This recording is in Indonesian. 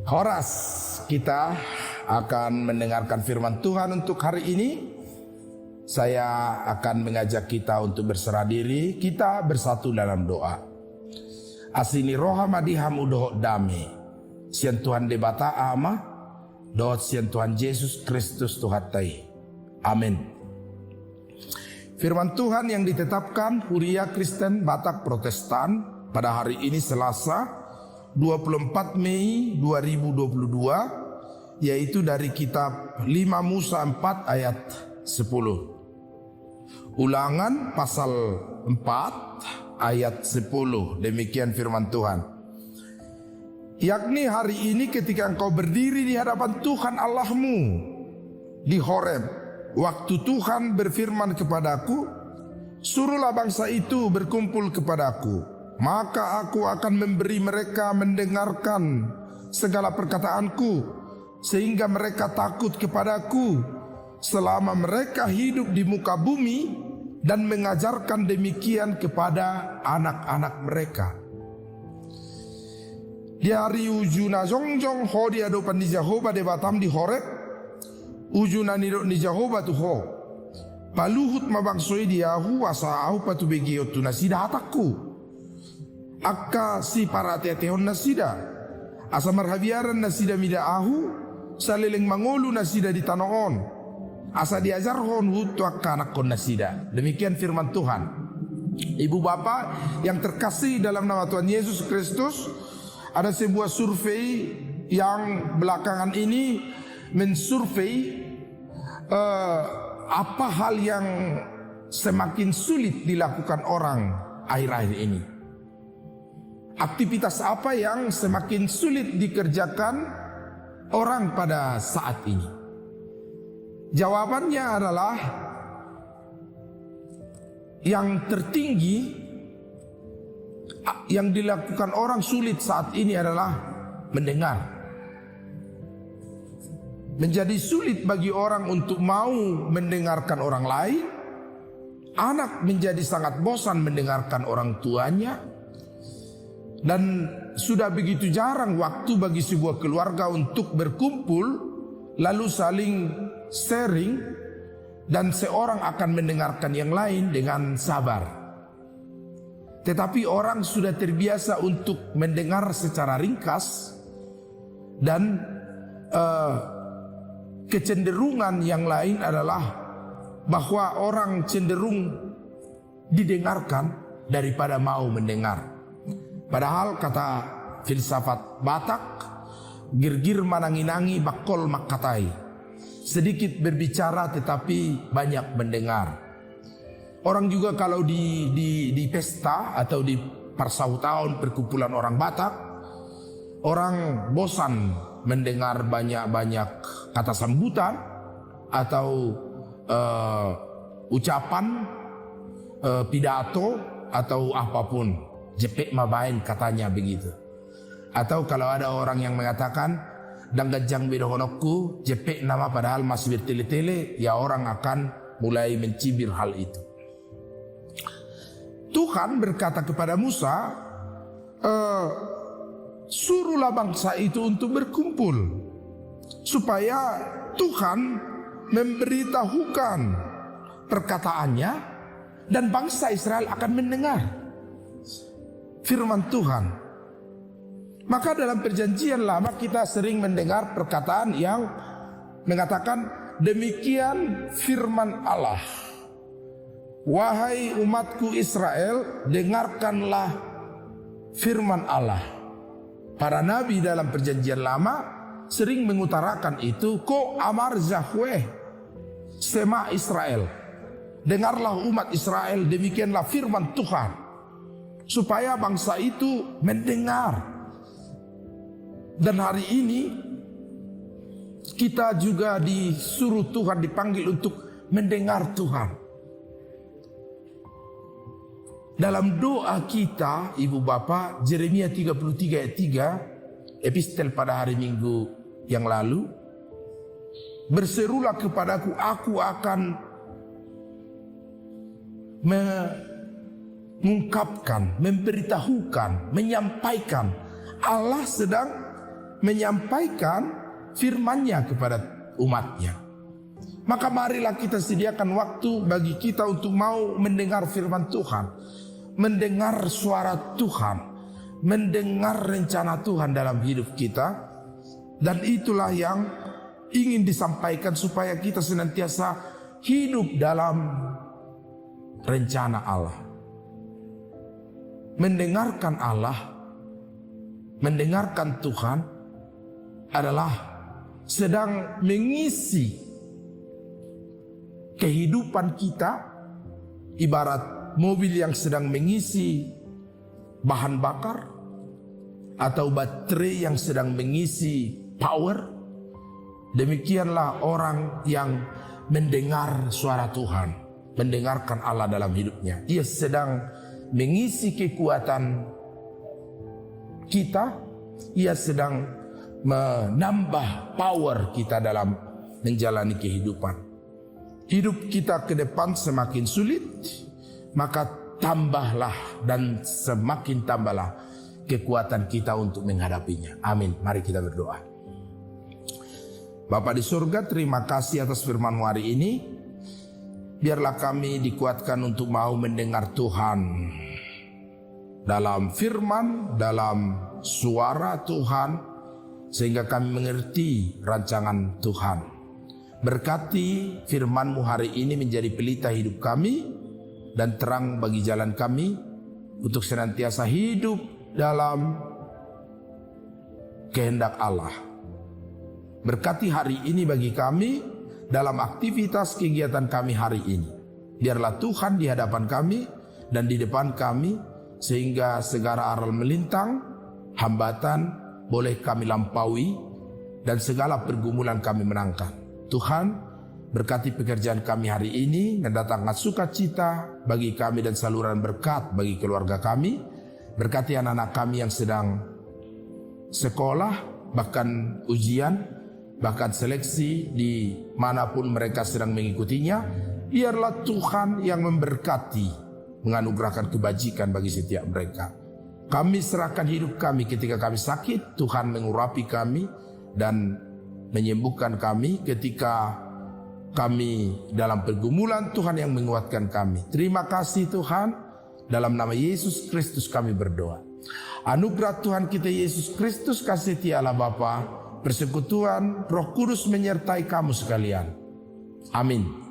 Horas, kita akan mendengarkan firman Tuhan untuk hari ini. Saya akan mengajak kita untuk berserah diri, kita bersatu dalam doa. Asini roha madiham udoh dame, sian Tuhan debata ama, doa sian Tuhan Yesus Kristus Tuhan tai. Amin. Firman Tuhan yang ditetapkan Huria Kristen Batak Protestan pada hari ini Selasa 24 Mei 2022, yaitu dari kitab 5 Musa 4 ayat 10. Ulangan pasal 4 ayat 10. Demikian firman Tuhan. Yakni hari ini ketika engkau berdiri di hadapan Tuhan Allahmu di Horeb, waktu Tuhan berfirman kepadaku, suruhlah bangsa itu berkumpul kepadaku. Maka aku akan memberi mereka mendengarkan segala perkataanku, sehingga mereka takut kepadaku selama mereka hidup di muka bumi, dan mengajarkan demikian kepada anak-anak mereka. Di hari ujuna jongjong ho di hadapan di Jehovah di Batam di Horeb, ujuna nidok di Jehovah tu ho paluhut mabangsoi diahu asa au patu begiotu nasida hataku. Akka si para tetehon nasida asa marhabiaran nasida mida ahu saleleng mangolu nasida di tanoon asa diajarhon hutu akka nakon nasida. Demikian firman Tuhan. Ibu bapak yang terkasih dalam nama Tuhan Yesus Kristus, ada sebuah survei yang belakangan ini mensurvei apa hal yang semakin sulit dilakukan orang akhir-akhir ini. Aktivitas apa yang semakin sulit dikerjakan orang pada saat ini? Jawabannya adalah yang tertinggi yang dilakukan orang sulit saat ini adalah mendengar. Menjadi sulit bagi orang untuk mau mendengarkan orang lain. Anak menjadi sangat bosan mendengarkan orang tuanya. Dan sudah begitu jarang waktu bagi sebuah keluarga untuk berkumpul, lalu saling sharing, dan seorang akan mendengarkan yang lain dengan sabar. Tetapi orang sudah terbiasa untuk mendengar secara ringkas, dan kecenderungan yang lain adalah bahwa orang cenderung didengarkan daripada mau mendengar. Padahal kata filsafat Batak, girgir mananginangi bakol makatai, sedikit berbicara tetapi banyak mendengar. Orang juga kalau di pesta atau di persautaan perkumpulan orang Batak, orang bosan mendengar banyak-banyak kata sambutan atau ucapan, pidato atau apapun. Jepek mabain katanya begitu. Atau kalau ada orang yang mengatakan danggajang bedohonokku jepek nama padahal masih bertele-tele, ya orang akan mulai mencibir hal itu. Tuhan berkata kepada Musa, suruhlah bangsa itu untuk berkumpul supaya Tuhan memberitahukan perkataannya dan bangsa Israel akan mendengar firman Tuhan. Maka dalam perjanjian lama kita sering mendengar perkataan yang mengatakan demikian firman Allah. Wahai umatku Israel, dengarkanlah firman Allah. Para nabi dalam perjanjian lama sering mengutarakan itu, ko amar zahweh sema Israel. Dengarlah umat Israel, demikianlah firman Tuhan. Supaya bangsa itu mendengar. Dan hari ini kita juga disuruh Tuhan, dipanggil untuk mendengar Tuhan. Dalam doa kita, ibu bapak, Yeremia 33 ayat 3, epistel pada hari Minggu yang lalu, berserulah kepadaku, aku akan mengungkapkan, memberitahukan, menyampaikan. Allah sedang menyampaikan firman-Nya kepada umat-Nya. Maka marilah kita sediakan waktu bagi kita untuk mau mendengar firman Tuhan, mendengar suara Tuhan, mendengar rencana Tuhan dalam hidup kita. Dan itulah yang ingin disampaikan supaya kita senantiasa hidup dalam rencana Allah. Mendengarkan Allah, mendengarkan Tuhan adalah sedang mengisi kehidupan kita, ibarat mobil yang sedang mengisi bahan bakar atau baterai yang sedang mengisi power. Demikianlah orang yang mendengar suara Tuhan, mendengarkan Allah dalam hidupnya. Ia sedang mengisi kekuatan kita, ia sedang menambah power kita dalam menjalani kehidupan. Hidup kita ke depan semakin sulit, maka tambahlah dan semakin tambahlah kekuatan kita untuk menghadapinya. Amin. Mari kita berdoa. Bapa di surga, terima kasih atas firman hari ini. Biarlah kami dikuatkan untuk mau mendengar Tuhan dalam firman, dalam suara Tuhan, sehingga kami mengerti rancangan Tuhan. Berkati firman-Mu hari ini menjadi pelita hidup kami dan terang bagi jalan kami untuk senantiasa hidup dalam kehendak Allah. Berkati hari ini bagi kami dalam aktivitas kegiatan kami hari ini. Biarlah Tuhan di hadapan kami dan di depan kami, sehingga segala aral melintang, hambatan boleh kami lampaui dan segala pergumulan kami menangkan. Tuhan, berkati pekerjaan kami hari ini, mendatangkan sukacita bagi kami dan saluran berkat bagi keluarga kami. Berkati anak-anak kami yang sedang sekolah, bahkan ujian, bahkan seleksi di manapun mereka sedang mengikutinya. Biarlah Tuhan yang memberkati, menganugerahkan kebajikan bagi setiap mereka. Kami serahkan hidup kami ketika kami sakit, Tuhan mengurapi kami dan menyembuhkan kami. Ketika kami dalam pergumulan, Tuhan yang menguatkan kami. Terima kasih Tuhan, dalam nama Yesus Kristus kami berdoa. Anugerah Tuhan kita Yesus Kristus, kasih setia Allah Bapa, persekutuan Roh Kudus menyertai kamu sekalian. Amin.